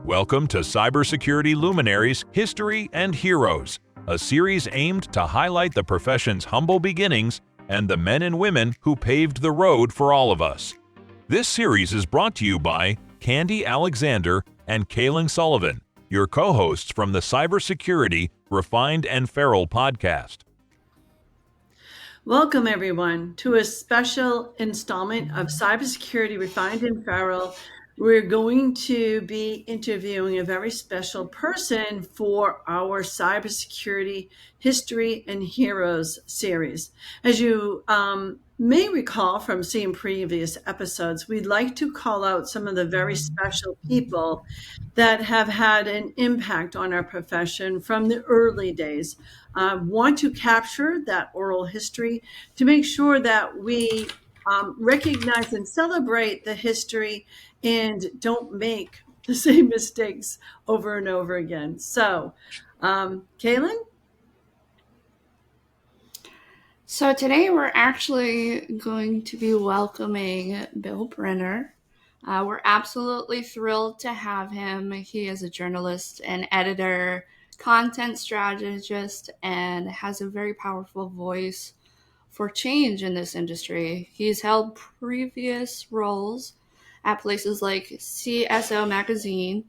Welcome to Cybersecurity Luminaries, History and Heroes, a series aimed to highlight the profession's humble beginnings and the men and women who paved the road for all of us. This series is brought to you by Candy Alexander and Cailin Sullivan, your co-hosts from the Cybersecurity Refined and Feral podcast. Welcome, everyone, to a special installment of Cybersecurity Refined and Feral. We're going to be interviewing a very special person for our Cybersecurity History and Heroes series. As you may recall from seeing previous episodes, we'd like to call out some of the very special people that have had an impact on our profession from the early days. Want to capture that oral history to make sure that we recognize and celebrate the history and don't make the same mistakes over and over again. So, Cailin? So today we're actually going to be welcoming Bill Brenner. We're absolutely thrilled to have him. He is a journalist and editor, content strategist, and has a very powerful voice for change in this industry. He's held previous roles at places like CSO Magazine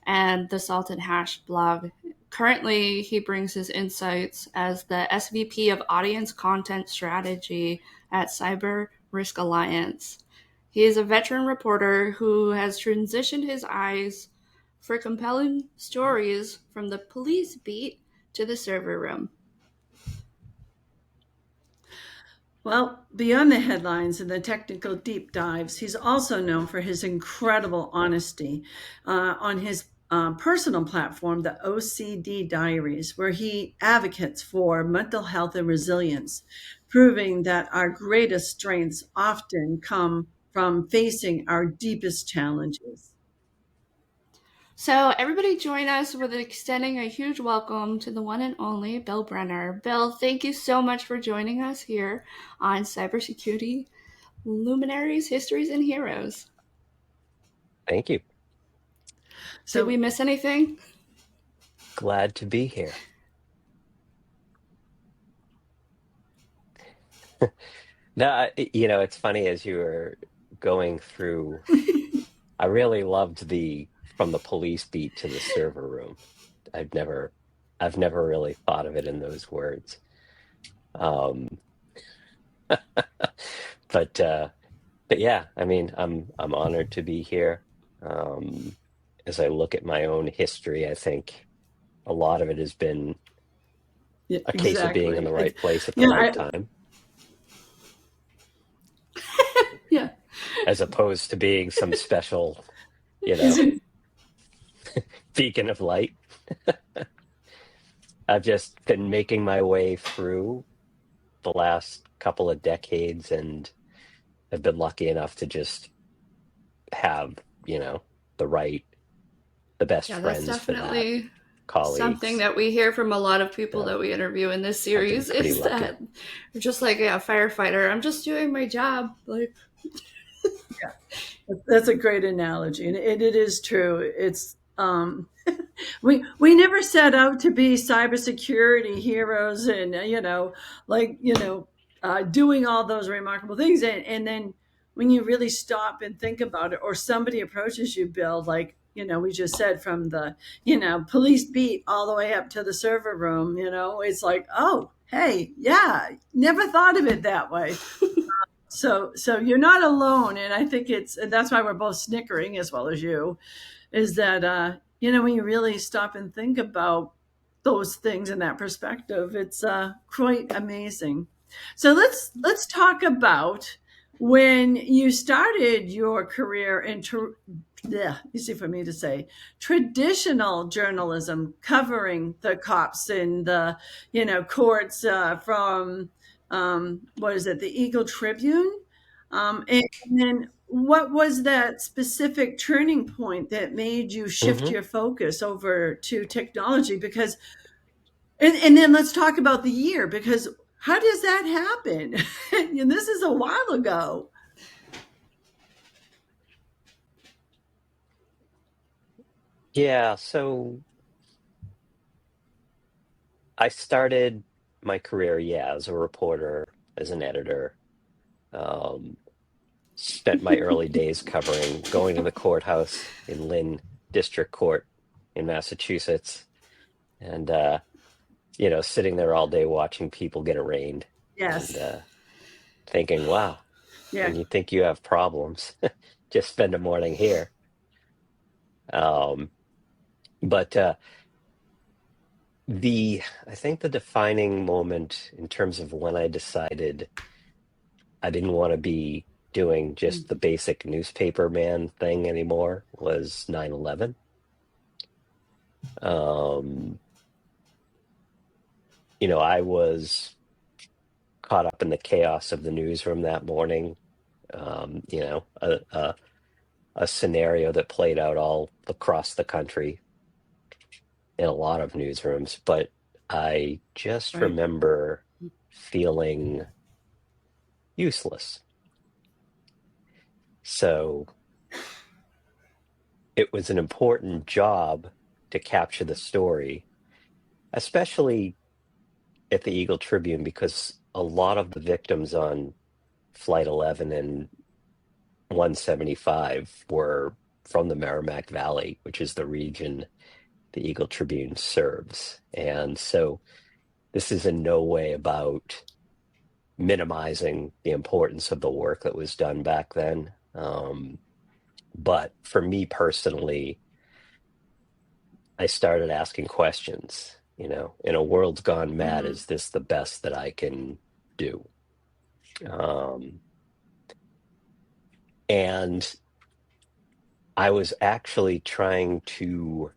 and the Salt and Hash blog. Currently, he brings his insights as the SVP of Audience Content Strategy at Cyber Risk Alliance. He is a veteran reporter who has transitioned his eyes for compelling stories from the police beat to the server room. Well, beyond the headlines and the technical deep dives, he's also known for his incredible honesty on his personal platform, the OCD Diaries, where he advocates for mental health and resilience, proving that our greatest strengths often come from facing our deepest challenges. So everybody join us with extending a huge welcome to the one and only Bill Brenner. Bill, thank you so much for joining us here on Cybersecurity Luminaries, Histories, and Heroes. Thank you. So, did we miss anything? Glad to be here. No, it's funny as you were going through, I really loved from the police beat to the server room. I've never really thought of it in those words. But yeah, I mean, I'm honored to be here. As I look at my own history, I think a lot of it has been a case of being in the right place at the right time. Yeah. As opposed to being some special, beacon of light. I've just been making my way through the last couple of decades and have been lucky enough to just have, the best friends. That's definitely colleagues. Something that we hear from a lot of people that we interview in this series is that they're just like, yeah, firefighter, I'm just doing my job. Like, yeah, that's a great analogy. And it is true. It's, we never set out to be cybersecurity heroes and, doing all those remarkable things. And then when you really stop and think about it, or somebody approaches you, Bill, like, we just said from the, police beat all the way up to the server room, it's like, oh, hey, yeah, never thought of it that way. So you're not alone. And I think and that's why we're both snickering as well as you, is that, when you really stop and think about those things in that perspective, it's quite amazing. So let's talk about when you started your career in easy for me to say, traditional journalism, covering the cops and the, courts from, the Eagle Tribune? And then what was that specific turning point that made you shift your focus over to technology? Because, and then let's talk about the year, because how does that happen? And this is a while ago. Yeah, so I started my career, yeah, as a reporter, as an editor. Um, Spent my early days covering going to the courthouse in Lynn District Court in Massachusetts, and sitting there all day watching people get arraigned, and Yes. thinking, "Wow, Yeah. when you think you have problems, just spend a morning here." Um, but I think the defining moment in terms of when I decided I didn't want to be doing just the basic newspaper man thing anymore was 9/11. Um, I was caught up in the chaos of the newsroom that morning. A scenario that played out all across the country in a lot of newsrooms, but I just Right. remember feeling useless. So it was an important job to capture the story, especially at the Eagle Tribune, because a lot of the victims on Flight 11 and 175 were from the Merrimack Valley, which is the region the Eagle Tribune serves. And so this is in no way about minimizing the importance of the work that was done back then. But for me personally, I started asking questions, in a world gone mad, Mm-hmm. is this the best that I can do? Um, and I was actually trying to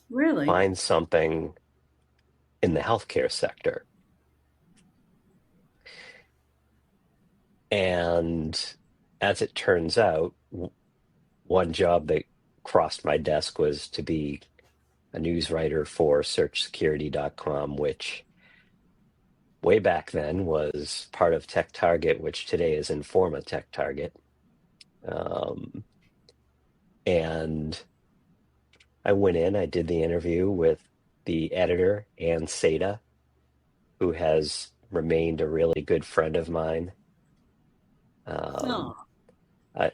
Really? find something in the healthcare sector. And as it turns out, one job that crossed my desk was to be a news writer for searchsecurity.com, which way back then was part of Tech Target, which today is Informa Tech Target. And I went in, I did the interview with the editor, Ann Seda, who has remained a really good friend of mine. Oh.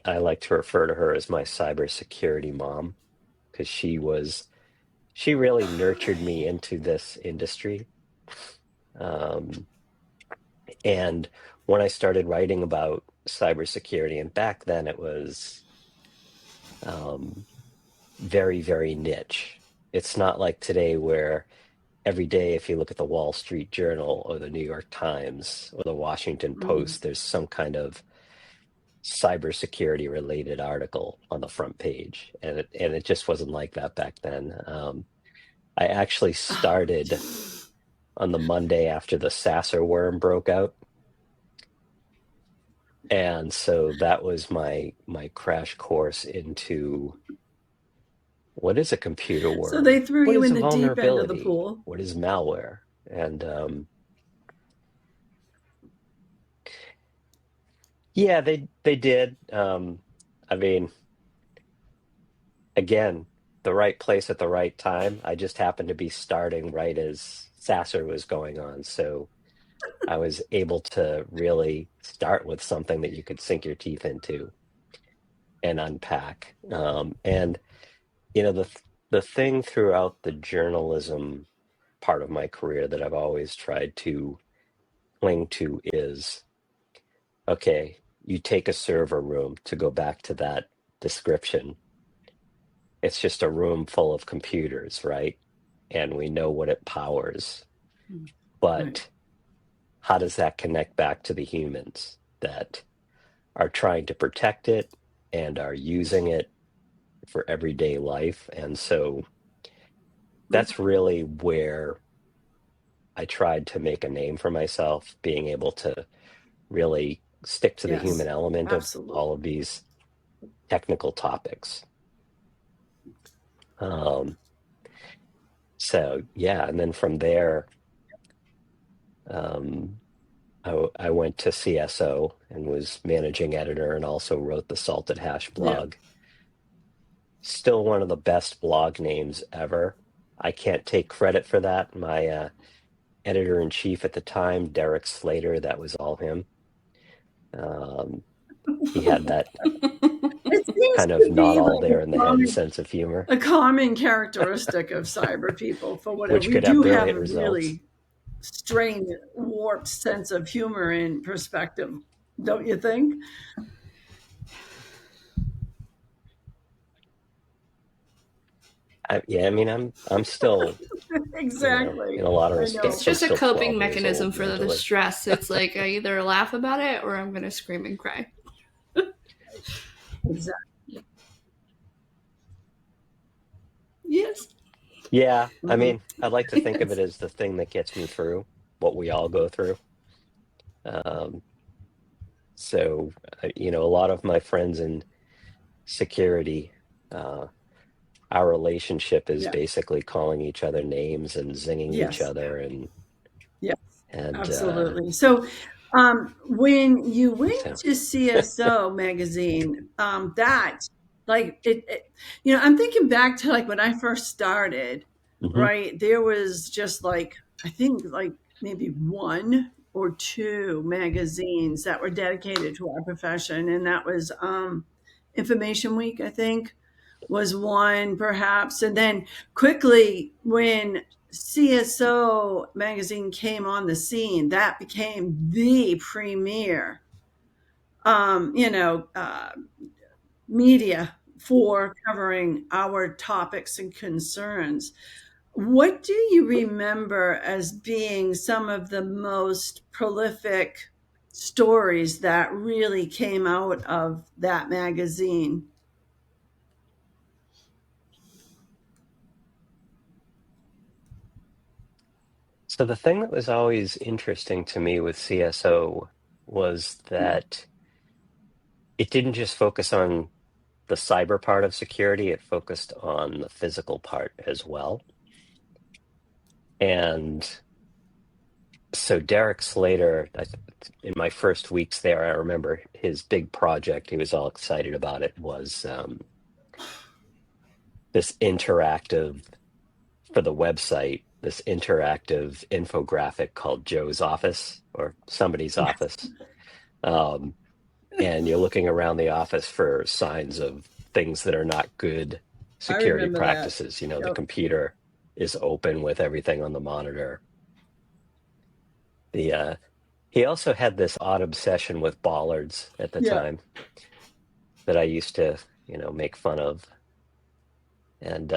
I like to refer to her as my cybersecurity mom, because she really nurtured me into this industry. Um, and when I started writing about cybersecurity, and back then it was um, very, very niche. It's not like today where every day, if you look at the Wall Street Journal or the New York Times or the Washington Mm. Post, there's some kind of cybersecurity related article on the front page, and it just wasn't like that back then. I actually Oh. started on the Monday after the Sasser worm broke out, and so that was my crash course into what is a computer So worm, they threw what you is in a the deep end of the vulnerability, pool. what is malware, and yeah, they did. I mean, again, the right place at the right time. I just happened to be starting right as Sasser was going on, so I was able to really start with something that you could sink your teeth into and unpack. And the thing throughout the journalism part of my career that I've always tried to cling to is, okay, you take a server room, to go back to that description. It's just a room full of computers, right? And we know what it powers. Mm. Right. But how does that connect back to the humans that are trying to protect it and are using it for everyday life? And so that's really where I tried to make a name for myself, being able to really stick to the human Yes. element of Absolutely. all of these technical topics. Um, so yeah, and then from there, um, I went to CSO and was managing editor and also wrote the Salted Hash Yeah. blog. still one of the best blog names ever. I can't take credit for that. My editor-in-chief at the time, Derek Slater, that was all him. He had that It seems kind of to not be all like there in the head sense of humor, a common characteristic of cyber people. For whatever which we could have do have brilliant a results. really strained, warped sense of humor and perspective, don't you think? Yeah, I mean, I'm still, Exactly. in a lot of I It's know. respects, I'm just a still coping 12 years mechanism old for the mentally. stress. It's like I either laugh about it or I'm going to scream and cry. Exactly. Yes. Yeah, I Mhm. mean, I like to think of it Yes. as the thing that gets me through what we all go through. Um, a lot of my friends in security, uh, our relationship is Yeah. basically calling each other names and zinging each Yes. other, and Yes. and Absolutely. So, when you went so. to CSO magazine, that like I'm thinking back to like when I first started, Mhm. right? There was just like, I think like maybe one or two magazines that were dedicated to our profession. And that was, Information Week, I think, was one perhaps. And then quickly when CSO magazine came on the scene, that became the premier, um, you know, uh, media for covering our topics and concerns. What do you remember as being some of the most prolific stories that really came out of that magazine? So the thing that was always interesting to me with CSO was that it didn't just focus on the cyber part of security, it focused on the physical part as well. And so Derek Slater, in my first weeks there, I remember his big project, he was all excited about it, was this interactive, for the website, this interactive infographic called Joe's Office or somebody's office. Um, and you're looking around the office for signs of things that are not good I security remember that. practices. The Yep. computer is open with everything on the monitor. The He also had this odd obsession with bollards at the Yeah. time that I used to, make fun of. And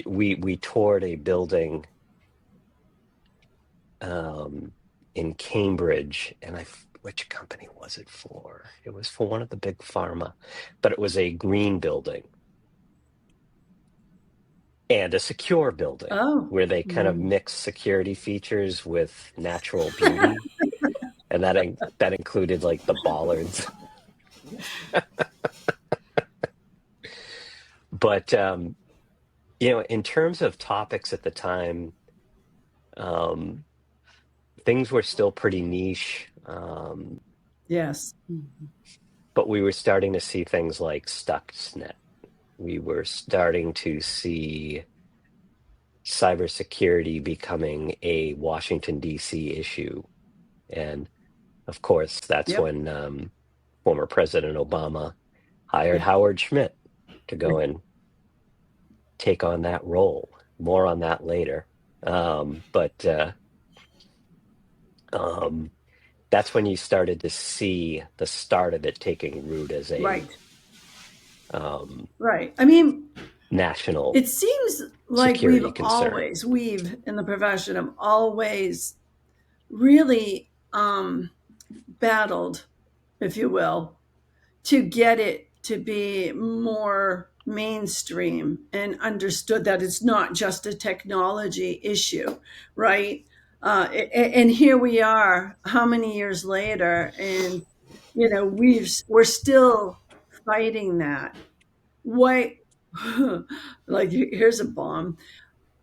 we toured a building in Cambridge, and which company was it for? It was for one of the big pharma, but it was a green building and a secure building Oh. where they kind of Mm. mix security features with natural beauty, and that included like the bollards. But in terms of topics at the time, um, things were still pretty niche, Yes. but we were starting to see things like Stuxnet. We were starting to see cybersecurity becoming a Washington, D.C. issue. And of course, that's Yep. when former President Obama hired Yeah. Howard Schmidt to go and take on that role. More on that later. But that's when you started to see the start of it taking root as a Right. um, Right. I mean, national it seems like security concern. we've in the profession have always really battled, if you will, to get it to be more mainstream and understood that it's not just a technology issue, right? And here we are, how many years later, and we're still fighting that. What, like, here's a bomb.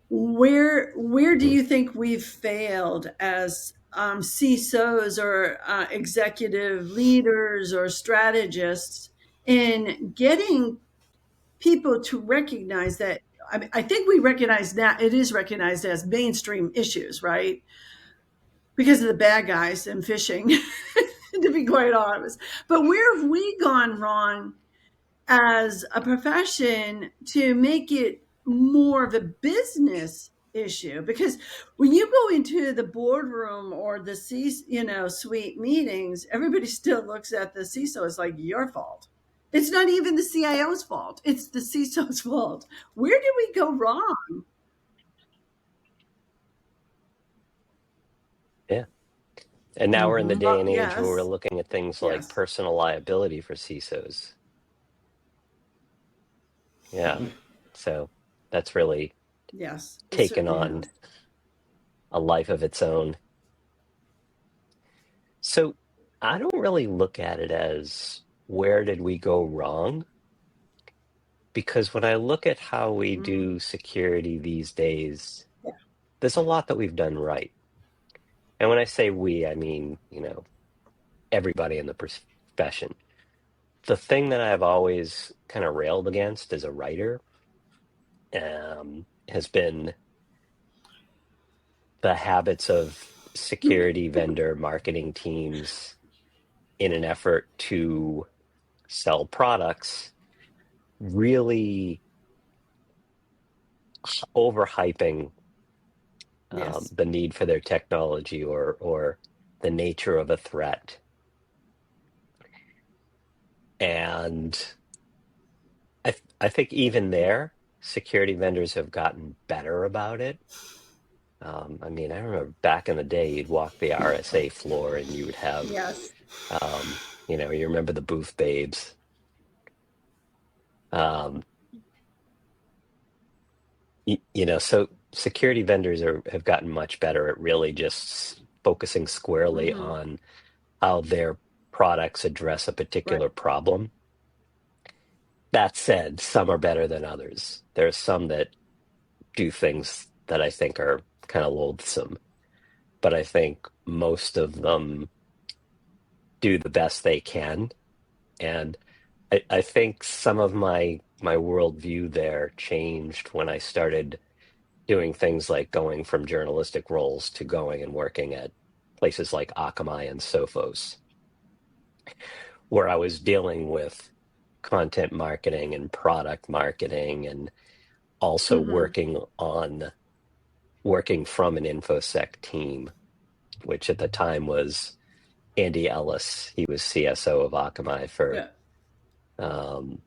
Where do you think we've failed as CISOs or executive leaders or strategists in getting people to recognize that. I mean, I think we recognize that it is recognized as mainstream issues, right? Because of the bad guys and phishing, to be quite honest. But where have we gone wrong as a profession to make it more of a business issue? Because when you go into the boardroom or the suite meetings, everybody still looks at the CISO as like your fault. It's not even the CIO's fault. It's the CISO's fault. Where did we go wrong? Yeah. And now we're in the Mm-hmm. day and age where we're Yes. looking at things like Yes. personal liability for CISOs. Yeah. So that's really Yes. It taken certainly on has. a life of its own. So I don't really look at it as where did we go wrong? Because when I look at how we Mm-hmm. do security these days, Yeah. there's a lot that we've done right. And when I say we, I mean, everybody in the profession. The thing that I've always kind of railed against as a writer has been the habits of security vendor marketing teams in an effort to sell products, really overhyping Yes. the need for their technology or the nature of a threat. And I think even there, security vendors have gotten better about it. I mean, I remember back in the day, you'd walk the RSA floor and you would have, Yes. you remember the booth babes. Um, so security vendors have gotten much better at really just focusing squarely Mm-hmm. on how their products address a Right. particular problem. That said, some are better than others. There are some that do things that I think are kind of loathsome, but I think most of them do the best they can. And I think some of my worldview there changed when I started doing things like going from journalistic roles to going and working at places like Akamai and Sophos, where I was dealing with content marketing and product marketing and also Mm-hmm. working from an InfoSec team, which at the time was Andy Ellis. He was CSO of Akamai for Yeah. um,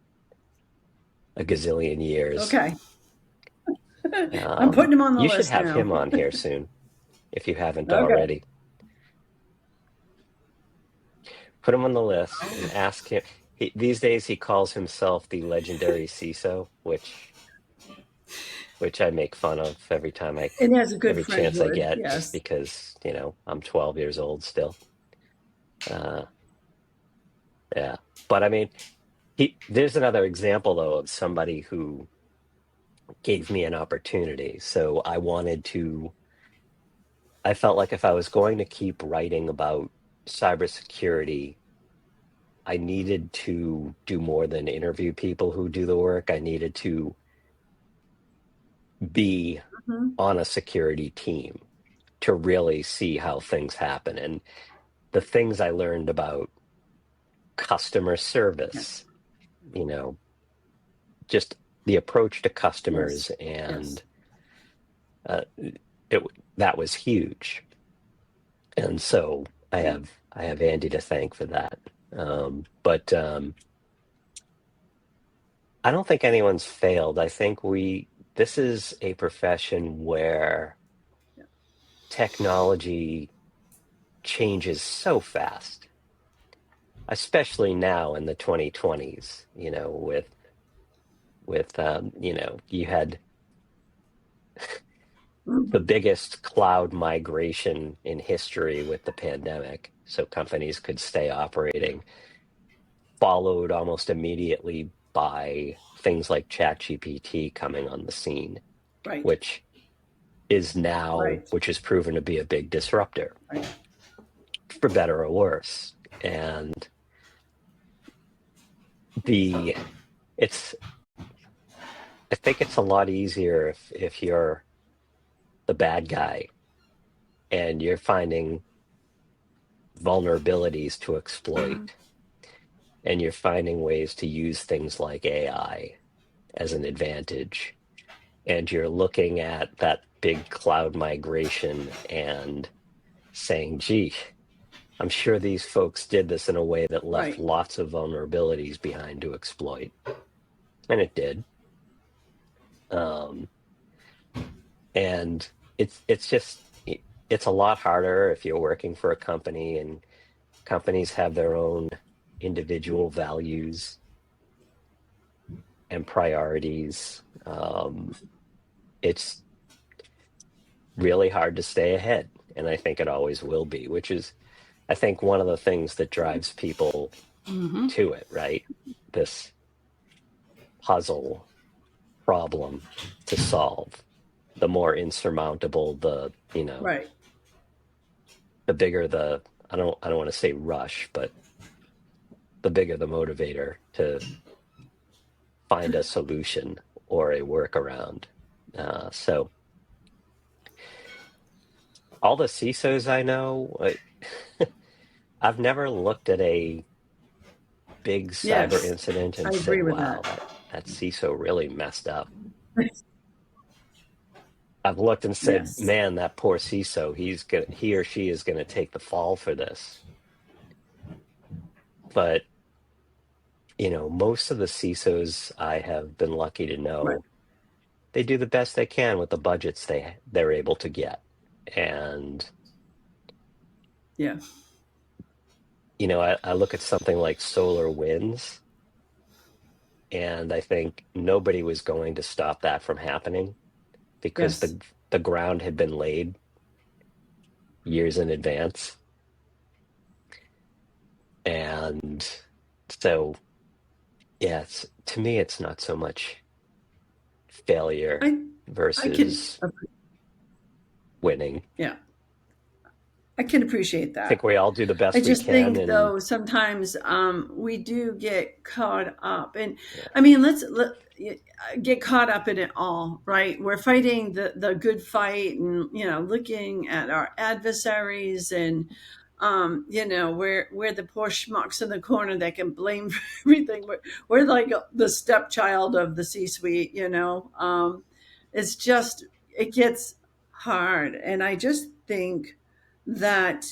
a gazillion years. Okay. I'm putting him on the You should list have now. him on here soon if you haven't Okay. already. Put him on the list and ask him. These days, he calls himself the legendary CISO, which I make fun of It has a good every French chance I word. get, just Yes. because I'm 12 years old still. Uh, yeah, but I mean, there's another example though of somebody who gave me an opportunity. So I felt like if I was going to keep writing about cybersecurity, I needed to do more than interview people who do the work. I needed to be Mm-hmm. on a security team to really see how things happen. And the things I learned about customer Yes. service, just the approach to Yes. customers, Yes. and uh, that was huge. And so Yeah. I have Andy to thank for that. But I don't think anyone's failed. I think this is a profession where Yeah. technology changes so fast, especially now in the 2020s, you had the Mm-hmm. biggest cloud migration in history with the pandemic, so companies could stay operating, followed almost immediately by things like ChatGPT coming on the scene, Right. which Right. which has proven to be a big disruptor, Right. for better or worse. And the it's I think it's a lot easier if you're the bad guy and you're finding vulnerabilities to Uh-huh. exploit, and you're finding ways to use things like AI as an advantage, and you're looking at that big cloud migration and saying, gee, I'm sure these folks did this in a way that left Right. lots of vulnerabilities behind to exploit. And it did. Um, and it's just it's a lot harder if you're working for a company, and companies have their own individual values and priorities. It's really hard to stay ahead, and I think it always will be, which is, I think, one of the things that drives people Mm-hmm. to it, right? This puzzle problem to solve. The more insurmountable Right. the bigger the, I don't want to say rush, but the bigger the motivator to find a solution or a workaround. So all the CISOs I know, I've never looked at a big cyber Yes, incident I and said, agree with wow, that. that CISO really messed up. I've looked and said, Yes. man, that poor CISO, he or she is gonna take the fall for this. But most of the CISOs I have been lucky to Right. know, they do the best they can with the budgets they're able to get. And Yeah. I look at something like Solar Winds, and I think nobody was going to stop that from happening because Yes. the ground had been laid years in advance. And so, yeah, to me, it's not so much failure I I can versus winning. yeah, I can appreciate I think that. we all do the I best we just can, think and though sometimes we do get caught up, and yeah, I mean get caught up in it all, right? We're fighting the good fight, and looking at our adversaries, and we're the poor schmucks in the corner that can blame for everything. We're like the stepchild of the C-suite. It's just it gets hard, and I just think that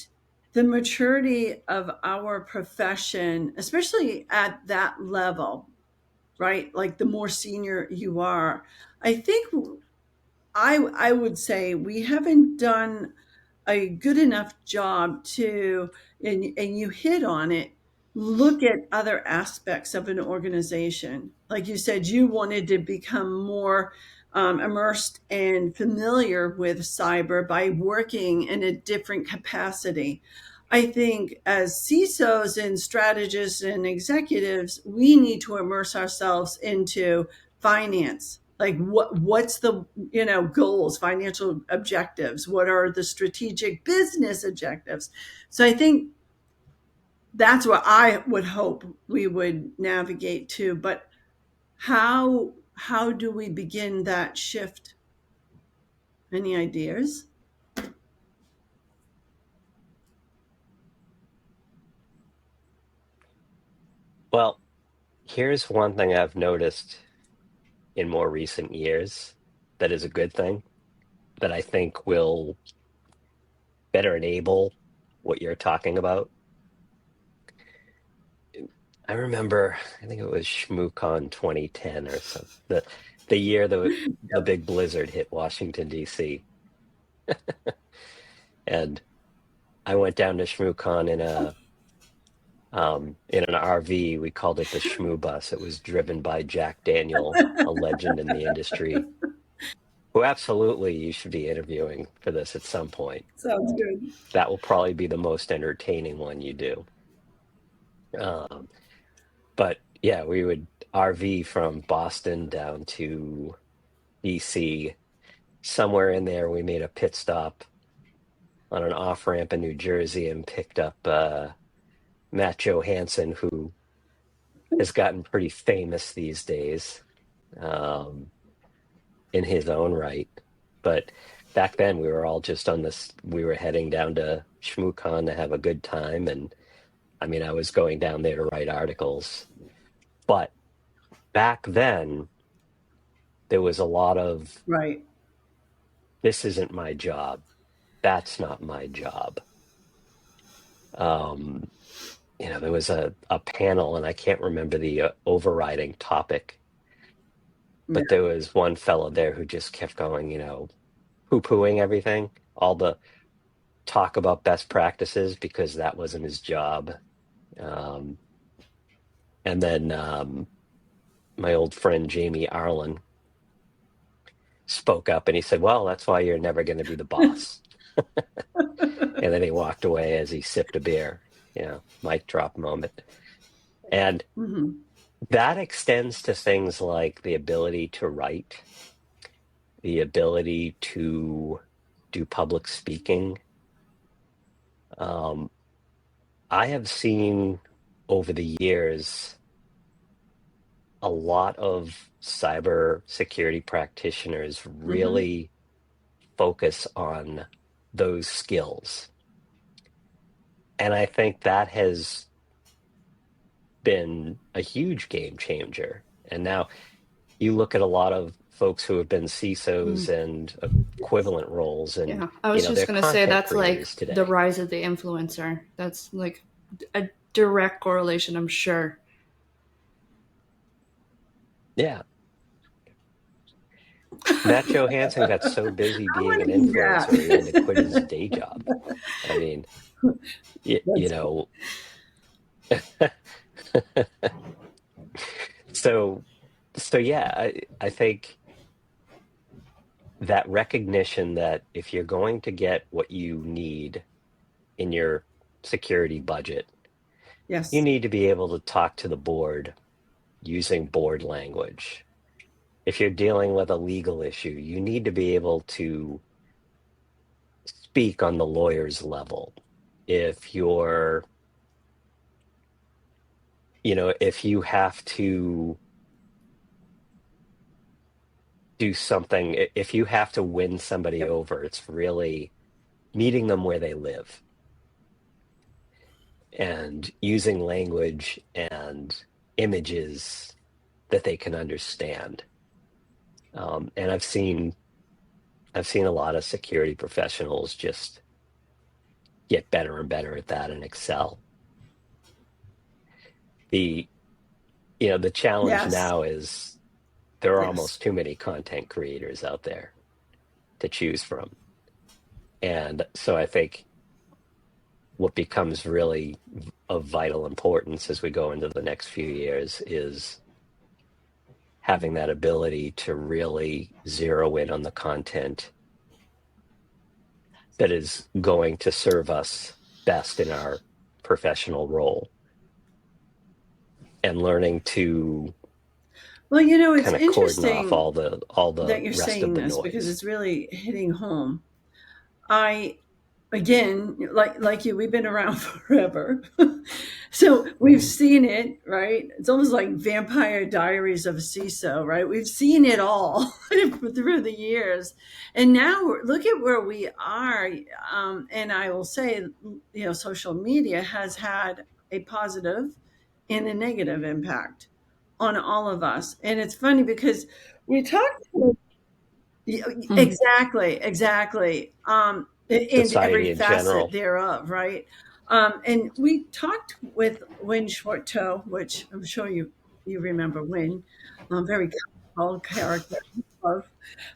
the maturity of our profession, especially at that level, right? Like the more senior you are, I think I would say we haven't done a good enough job to, and you hit on it, look at other aspects of an organization. Like you said, you wanted to become more immersed and familiar with cyber by working in a different capacity. I think as CISOs and strategists and executives, we need to immerse ourselves into finance. Like what's the goals, financial objectives, what are the strategic business objectives. So I think that's what I would hope we would navigate to. But how do we begin that shift? Any ideas? well, here's one thing I've noticed in more recent years that is a good thing that I think will better enable what you're talking about. I remember, I think it was ShmooCon 2010 or something, the year the big blizzard hit Washington, D.C. And I went down to ShmooCon in an RV. We called it the Shmoo Bus. It was driven by Jack Daniel, a legend in the industry, who absolutely you should be interviewing for this at some point. Sounds good. That will probably be the most entertaining one you do. Um, but yeah, we would RV from Boston down to DC. Somewhere in there, we made a pit stop on an off ramp in New Jersey and picked up Matt Johansson, who has gotten pretty famous these days. Um, in his own right. But back then we were all just on this, we were heading down to ShmooCon to have a good time. And I mean, I was going down there to write articles. But back then, there was a lot of, Right. this isn't my job. That's not my job. There was a panel, and I can't remember the overriding topic, Yeah. but there was one fellow there who just kept going, poo-pooing everything, all the talk about best practices, because that wasn't his job. And then my old friend Jamie Arlen spoke up and he said, well, that's why you're never going to be the boss. And then he walked away as he sipped a beer, mic drop moment. And that extends to things like the ability to write, the ability to do public speaking. I have seen over the years a lot of cybersecurity practitioners really focus on those skills. And I think that has been a huge game changer. And now you look at a lot of folks who have been CISOs and equivalent roles, and yeah, I was just going to say that's like today. The rise of the influencer. That's like a direct correlation, I'm sure. Yeah. Matt Johansson got so busy being an influencer, he had to quit his day job. I mean, So yeah, I think that recognition that if you're going to get what you need in your security budget, Yes. you need to be able to talk to the board using board language. If you're dealing with a legal issue, you need to be able to speak on the lawyer's level. If you're, if you have to do something, if you have to win somebody over, it's really meeting them where they live and using language and images that they can understand. And I've seen a lot of security professionals just get better and better at that and excel. The challenge now is there are almost too many content creators out there to choose from. And so I think what becomes really of vital importance as we go into the next few years is having that ability to really zero in on the content that is going to serve us best in our professional role, and learning to it's kind of interesting cordon off all the that you're rest saying of the this noise. because it's really hitting home. Again, like you, we've been around forever. So we've seen it, right? It's almost like Vampire Diaries of a CISO, right? We've seen it all through the years. And now look at where we are. And I will say, social media has had a positive and a negative impact on all of us. And it's funny because we talked exactly. In Society every in facet general. thereof, right? And we talked with Win Shorttoe, which I'm sure you remember Win, very colorful character.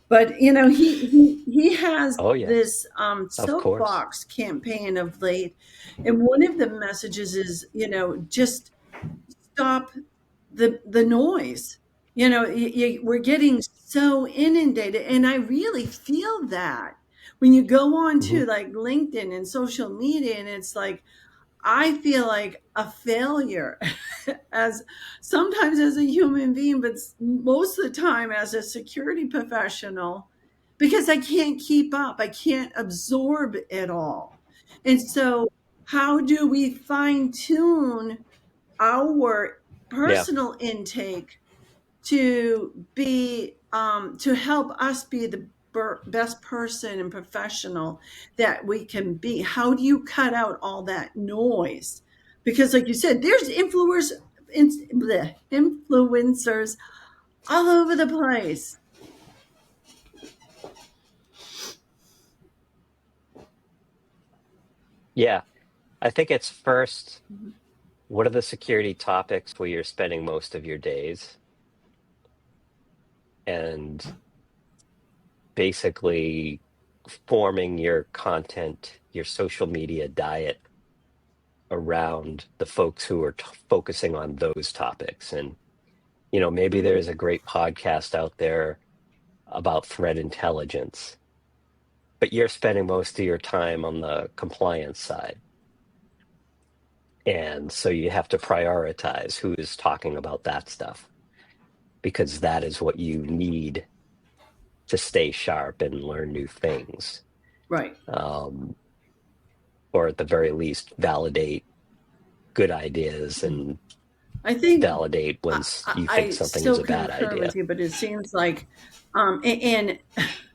But he has Oh yes, this of course. soapbox campaign of late, and one of the messages is just stop the noise. We're getting so inundated, and I really feel that when you go on to like LinkedIn and social media, and it's like I feel like a failure as sometimes as a human being, but most of the time as a security professional, because I can't keep up, I can't absorb it all. And so how do we fine tune our personal intake to be to help us be the best person and professional that we can be. How do you cut out all that noise? Because, like you said, there's influencers all over the place. Yeah, I think it's first, what are the security topics where you're spending most of your days? And basically forming your content, your social media diet around the folks who are focusing on those topics. And, maybe there's a great podcast out there about threat intelligence, but you're spending most of your time on the compliance side. And so you have to prioritize who is talking about that stuff, because that is what you need to stay sharp and learn new things. Right. Or at the very least, validate good ideas and I think validate when you think something is a bad concur idea. with you, but it seems like, and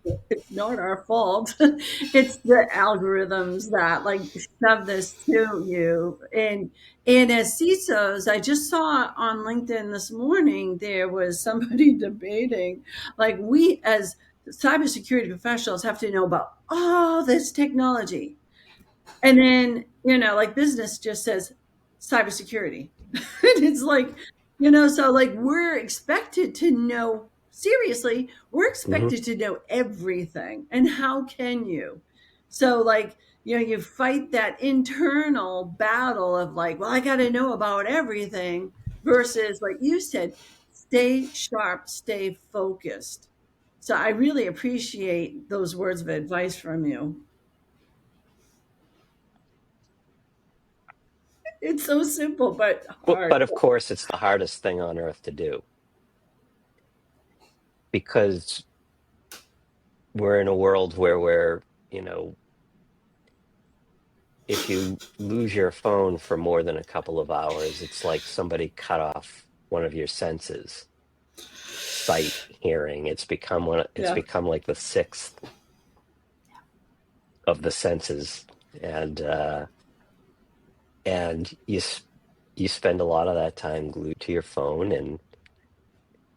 it's not our fault. It's the algorithms that like shove this to you. And as CISOs, I just saw on LinkedIn this morning, there was somebody debating, like we as cybersecurity professionals have to know about all this technology. And then, like business just says cybersecurity. It's like, so like we're expected to know, seriously, we're expected to know everything. And how can you? So like, you fight that internal battle of like, well, I got to know about everything versus like you said, stay sharp, stay focused. So I really appreciate those words of advice from you. It's so simple, but hard. But of course, it's the hardest thing on earth to do, because we're in a world where if you lose your phone for more than a couple of hours, it's like somebody cut off one of your senses. Sight, hearing, it's become like the sixth of the senses. And you spend a lot of that time glued to your phone, and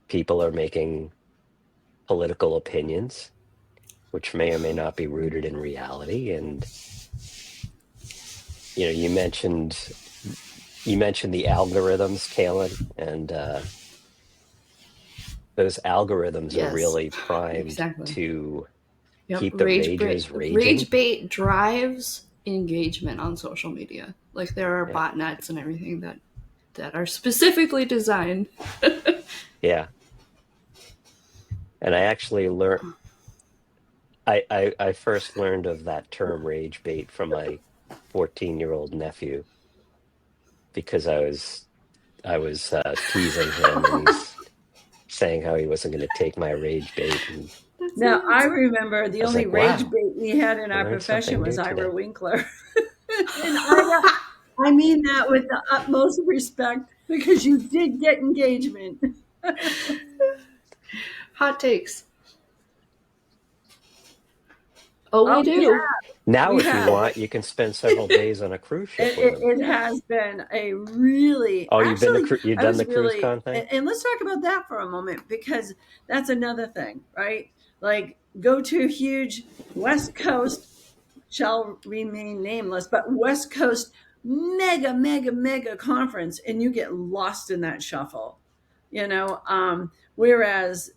people are making political opinions which may or may not be rooted in reality. And you mentioned the algorithms, Cailin, and those algorithms Yes, are really primed exactly. Yep. keep the rages raging. Rage bait drives engagement on social media. Like there are Yeah. botnets and everything that are specifically designed. Yeah. And I actually learned. I first learned of that term rage bait from my 14-year-old nephew, because I was teasing him, and he's saying how he wasn't going to take my rage bait. And Now, I remember the I was only like, rage wow, bait we had in I our learned profession something was new Ira today. Winkler. And I mean that with the utmost respect because you did get engagement. Hot takes. Oh, we Oh, do. yeah, Now, we if you have. want, you can spend several days on a cruise ship with him. It has been a really, Oh, you've actually, I done was the cruise really, con thing? and let's talk about that for a moment because that's another thing, right? Like, go to a huge West Coast, shall remain nameless, but West Coast mega, mega, mega conference, and you get lost in that shuffle, whereas,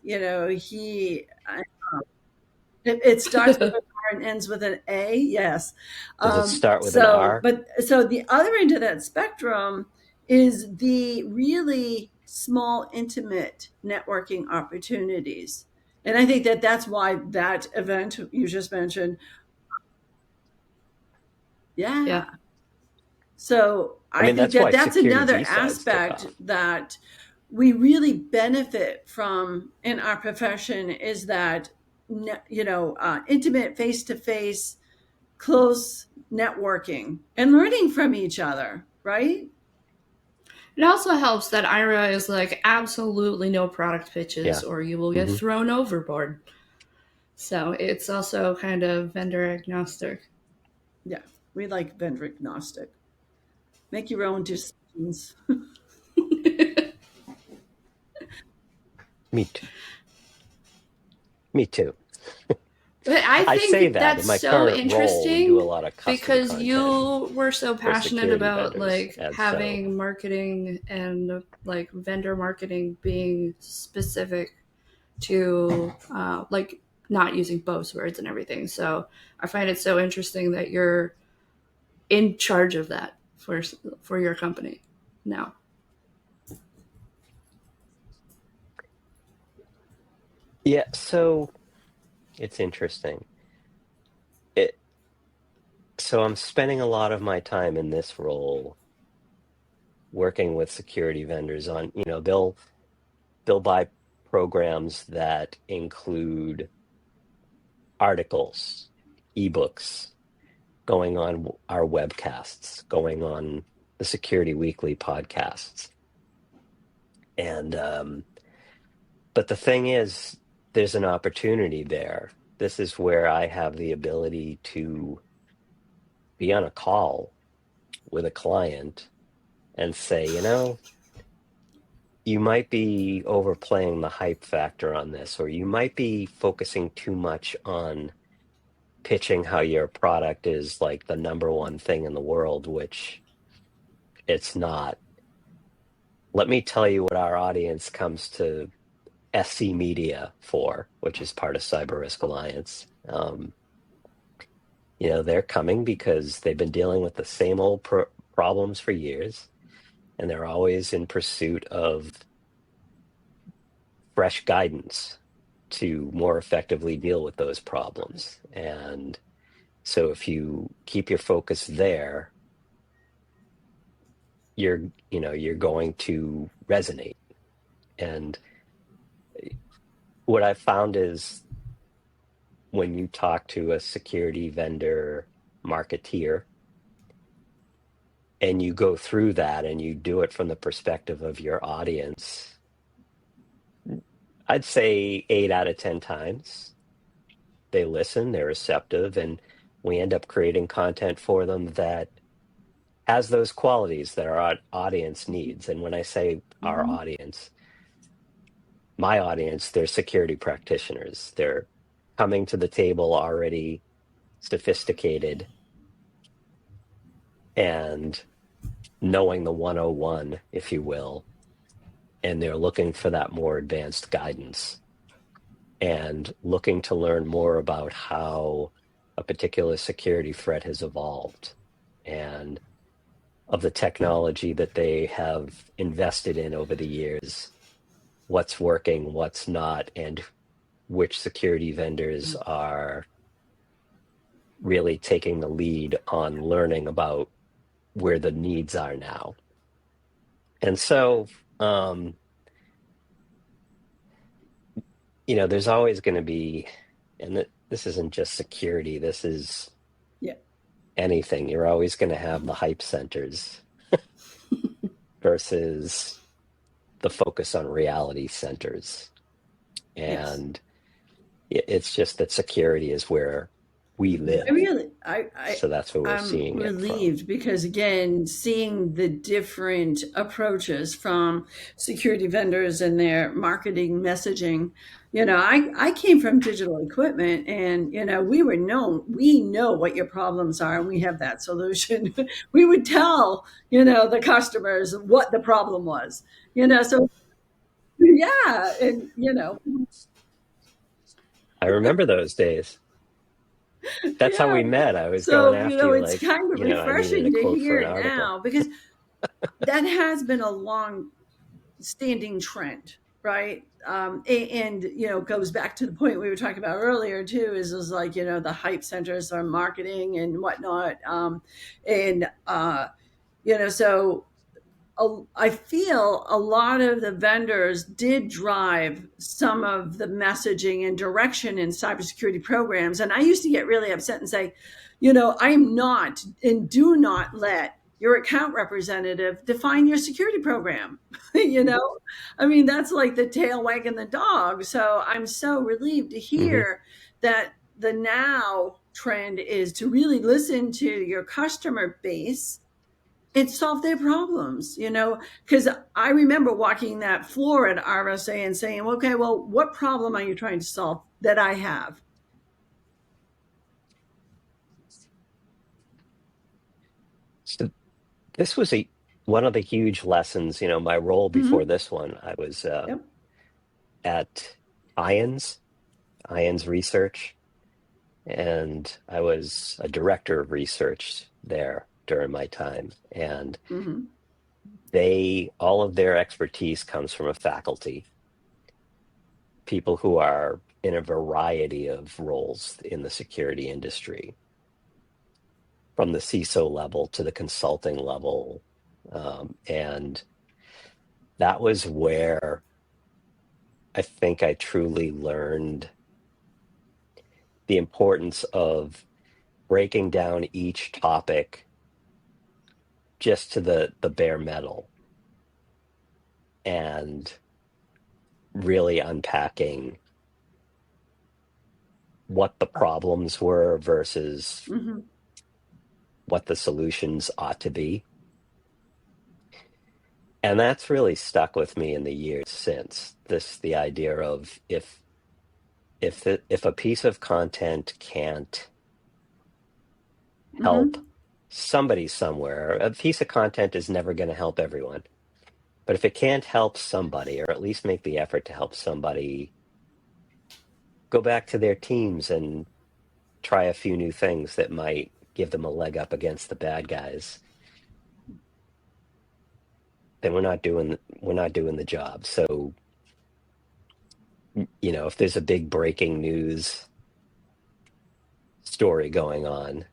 it starts with an R and ends with an A. Yes. Does it start with an R? So the other end of that spectrum is the really small, intimate networking opportunities. And I think that that's why that event you just mentioned. Yeah. Yeah. So I I mean, think that's that why that's security another B-sides took aspect off. that we really benefit from in our profession is that, intimate face to face, close networking and learning from each other, right? It also helps that IRA is like absolutely no product pitches, Yeah. or you will get thrown overboard. So it's also kind of vendor agnostic. Yeah, we like vendor agnostic. Make your own decisions. Me too. Me too. But I I say think that in that's my so current role, we do a interesting lot of custom because content you were so for passionate security about vendors. like And so, having marketing and like vendor marketing being specific to like not using buzzwords and everything. So I find it so interesting that you're in charge of that for your company now. yeah, so it's interesting. It, so I'm spending a lot of my time in this role working with security vendors on, they'll buy programs that include articles, ebooks, going on our webcasts, going on the Security Weekly podcasts. And but the thing is, there's an opportunity there. This is where I have the ability to be on a call with a client and say, you might be overplaying the hype factor on this, or you might be focusing too much on pitching how your product is like the number one thing in the world, which it's not. Let me tell you what our audience comes to SC Media for, which is part of Cyber Risk Alliance. They're coming because they've been dealing with the same old problems for years, and they're always in pursuit of fresh guidance to more effectively deal with those problems. And so if you keep your focus there, you're going to resonate. And what I've found is when you talk to a security vendor marketeer and you go through that and you do it from the perspective of your audience, I'd say 8 out of 10 times they listen, they're receptive, and we end up creating content for them that has those qualities that our audience needs. And when I say our Mhm. audience, my audience, they're security practitioners. They're coming to the table already sophisticated and knowing the 101, if you will, and they're looking for that more advanced guidance and looking to learn more about how a particular security threat has evolved and of the technology that they have invested in over the years, what's working, what's not, and which security vendors are really taking the lead on learning about where the needs are now. And so, there's always going to be, and this isn't just security, this is Yeah. anything. You're always going to have the hype centers versus the focus on reality centers. Yes. And it's just that security is where we I live. really, I, So that's where we're I'm seeing it from. relieved because again, seeing the different approaches from security vendors and their marketing messaging, I came from digital equipment and, we know what your problems are and we have that solution. We would tell, the customers what the problem was, so yeah. And, I remember those days. That's how yeah. we met. I was going So, after you it's like, kind of I needed a refreshing to quote for hear an it article. now because that has been a long standing trend, right? And goes back to the point we were talking about earlier too. Is like the hype centers are marketing and whatnot, and so I feel a lot of the vendors did drive some of the messaging and direction in cybersecurity programs. And I used to get really upset and say, I am not, and do not let your account representative define your security program. I mean, that's like the tail wagging the dog. So I'm so relieved to Hmm. hear that the now trend is to really listen to your customer base and solve their problems, because I remember walking that floor at RSA and saying, okay, well, what problem are you trying to solve that I have? So this was one of the huge lessons. My role before Mm-hmm. this one, I was Yep. at IONS, IONS Research, and I was a director of research there during my time. And Mm-hmm. all of their expertise comes from a faculty, people who are in a variety of roles in the security industry, from the CISO level to the consulting level. And that was where I think I truly learned the importance of breaking down each topic just to the bare metal and really unpacking what the problems were versus Mm-hmm. what the solutions ought to be. And that's really stuck with me in the years since. The idea of if a piece of content can't help Mm-hmm. somebody somewhere, a piece of content is never going to help everyone. But if it can't help somebody, or at least make the effort to help somebody go back to their teams and try a few new things that might give them a leg up against the bad guys, then we're not doing the job. So, if there's a big breaking news story going on,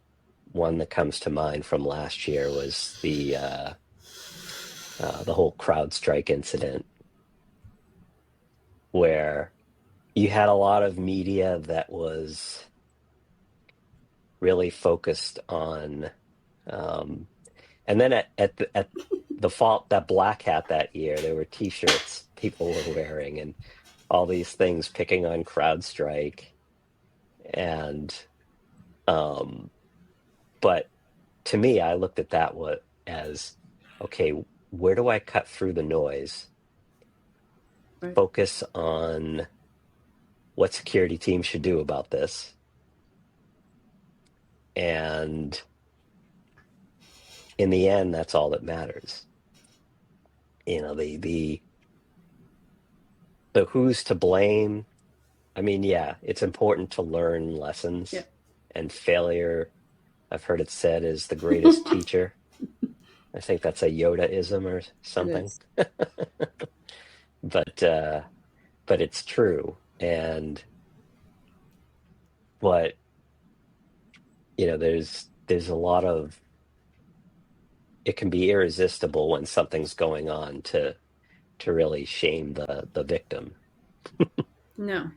one that comes to mind from last year was the whole CrowdStrike incident, where you had a lot of media that was really focused on, and then at the fault that black hat that year, there were T-shirts people were wearing and all these things picking on CrowdStrike, and um, but to me, I looked at that as, okay, where do I cut through the noise, Right. focus on what security teams should do about this, and in the end, that's all that matters. The who's to blame. I mean, yeah, it's important to learn Yeah. lessons, and failure, I've heard it said, is the greatest teacher. I think that's a Yoda-ism or It something. is. But it's true. And but there's a lot of, it can be irresistible when something's going on to really shame the victim. No,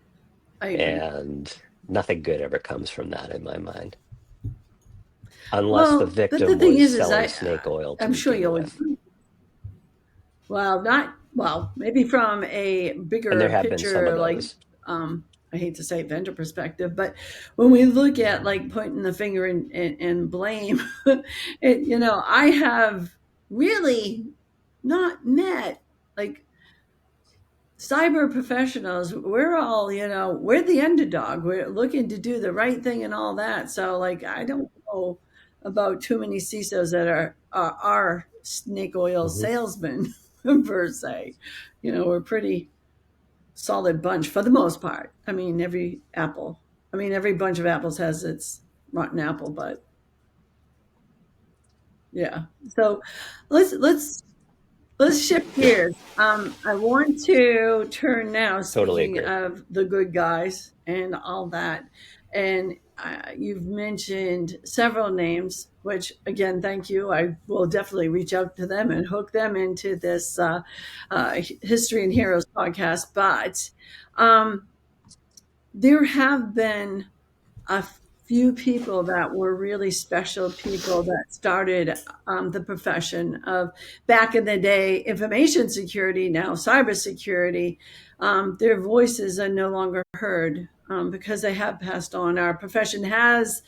I agree. And nothing good ever comes from that in my mind. Unless the Well, but the victim thing was is selling snake oil to I'm sure begin you'll with. agree. Well, not well, maybe from a And there bigger have been some of picture, like those. I hate to say vendor perspective, but when we look at like pointing the finger and blame, I have really not met like cyber professionals. We're all, we're the underdog. We're looking to do the right thing and all that. So like, I don't know about too many CISOs that are snake oil Mhm. salesmen per se. We're pretty solid bunch for the most part. I mean, every bunch of apples has its rotten apple, but yeah. So let's shift gears. I want to turn now, Totally speaking agree. of the good guys and all that. And you've mentioned several names, which again, thank you. I will definitely reach out to them and hook them into this History and Heroes podcast. But there have been a few people that were really special people that started the profession of back in the day, information security, now cybersecurity. Their voices are no longer heard because they have passed on. Our profession has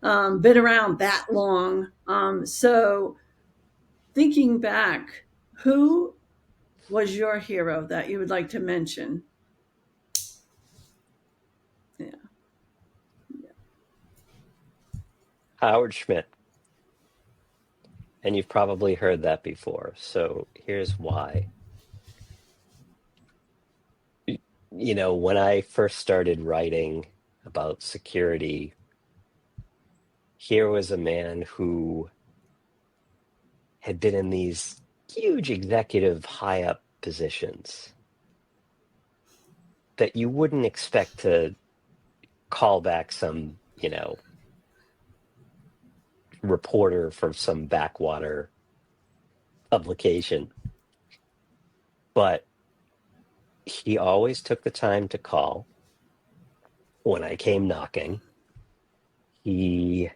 been around that long. So thinking back, who was your hero that you would like to mention? Yeah. Howard Schmidt. And you've probably heard that before. So here's why. You know, when I first started writing about security, here was a man who had been in these huge executive high up positions that you wouldn't expect to call back some, you know, reporter from some backwater publication. But he always took the time to call when I came knocking. He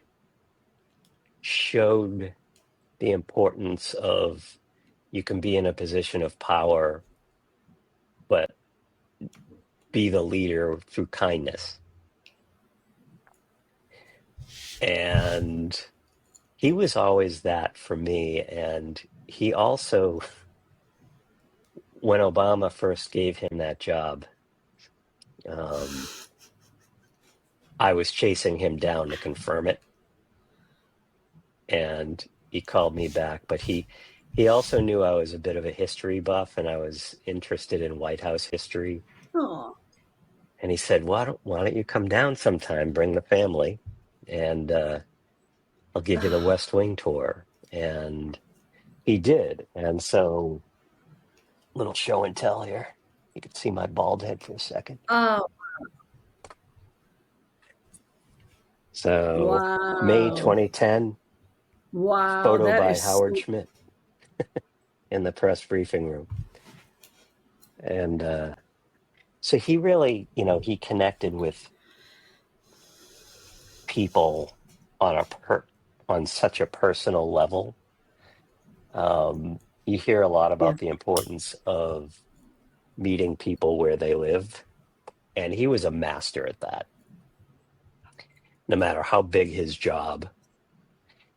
showed the importance of you can be in a position of power, but be the leader through kindness. And he was always that for me. And he also, when Obama first gave him that job, I was chasing him down to confirm it. And he called me back, but he also knew I was a bit of a history buff and I was interested in White House history. Oh, And he said, why don't you come down sometime, bring the family, and I'll give you the West Wing tour. And he did. And so, little show and tell here. You can see my bald head for a second. oh, So, wow. May 2010, Wow, photo that by is Howard so, Schmidt in the press briefing room. And so he really, you know, he connected with people on such a personal level. You hear a lot yeah, about the importance of meeting people where they live, and he was a master at that, no matter how big his job.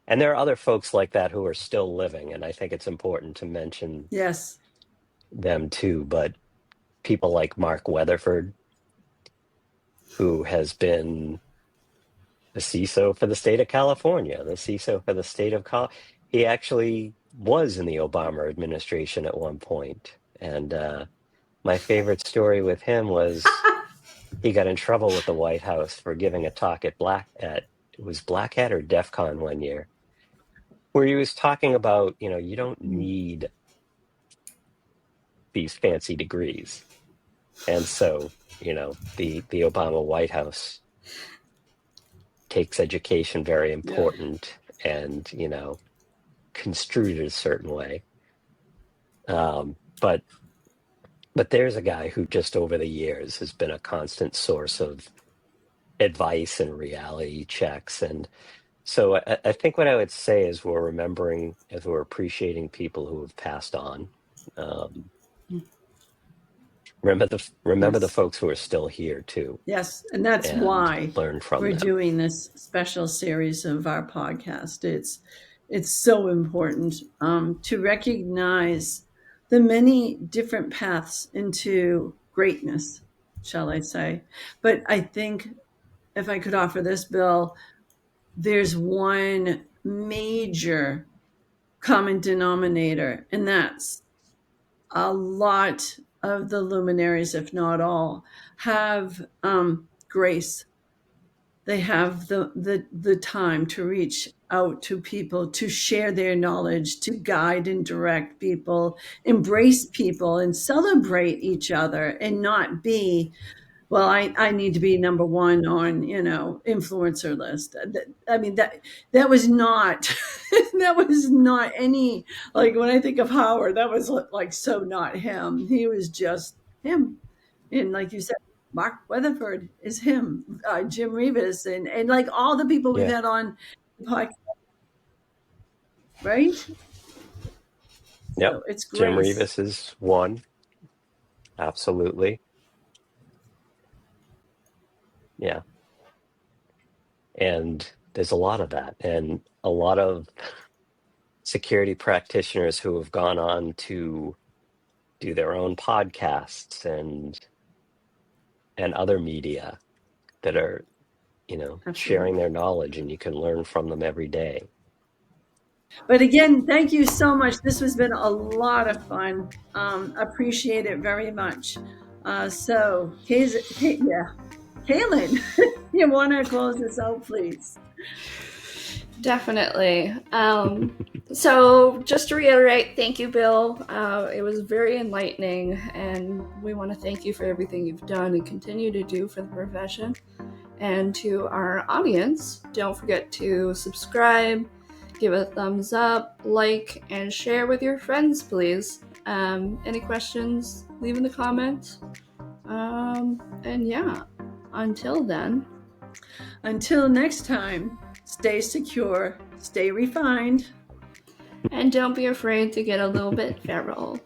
And there are other folks like that who are still living, and I think it's important to mention yes. them too. But people like Mark Weatherford, who has been the CISO for the state of California, the CISO for the state of he actually was in the Obama administration at one point. And my favorite story with him was he got in trouble with the White House for giving a talk at it was Black Hat or DEF CON one year, where he was talking about, you know, you don't need these fancy degrees. And so, you know, the Obama White House takes education very Yeah. important and, you know, construed it a certain way. But there's a guy who just over the years has been a constant source of advice and reality checks. And so I think what I would say is we're remembering, as we're appreciating people who have passed on. Remember the Yes. folks who are still here too, Yes. And that's and why learn from we're them. doing this special series of our podcast. It's so important to recognize the many different paths into greatness, shall I say. But I think if I could offer this, Bill, there's one major common denominator, and that's a lot of the luminaries, if not all, have grace. They have the time to reach out to people, to share their knowledge, to guide and direct people, embrace people, and celebrate each other, and not be, well, I need to be number one on, influencer list. I mean, that was not that was not any, like, when I think of Howard, that was like so not him. He was just him. And like you said, Mark Weatherford is him, Jim Rivas, and like all the people we've Yeah. had on the podcast, right? Yep. So it's Jim great. Rivas is one. Absolutely. Yeah. And there's a lot of that, and a lot of security practitioners who have gone on to do their own podcasts and other media that are, sharing Absolutely. their knowledge, and you can learn from them every day. But again, thank you so much. This has been a lot of fun. Appreciate it very much. So, yeah, Cailin, you want to close this out, please? Definitely. So just to reiterate, thank you, Bill. It was very enlightening, and we want to thank you for everything you've done and continue to do for the profession. And to our audience, don't forget to subscribe, give a thumbs up, like, and share with your friends, please. Any questions, leave in the comments. And yeah, until then. Until next time, stay secure, stay refined. And don't be afraid to get a little bit feral.